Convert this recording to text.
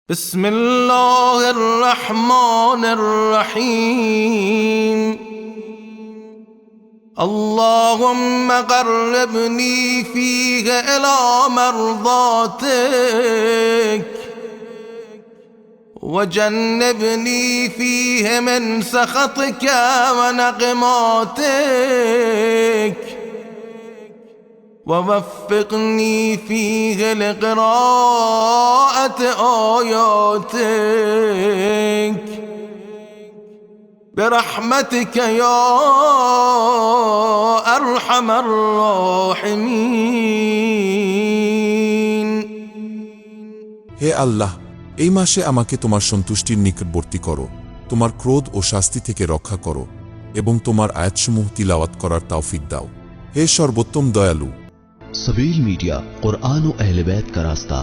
بسم الله الرحمن الرحيم اللهم قربني فيه إلى مرضاتك وجنبني فيه من سخطك ونقماتك ووفقني فيه لقراءة آياتك برحمتك يا أرحم الراحمين। হে আল্লাহ, এই মাসে আমাকে তোমার সন্তুষ্টির নিকটবর্তী করো, তোমার ক্রোধ ও শাস্তি থেকে রক্ষা করো এবং তোমার আয়াতসমূহ তিলাওয়াত করার তৌফিক দাও। হে সর্বোত্তম দয়ালু। सबील मीडिया कुरान और अहले बैत का रास्ता।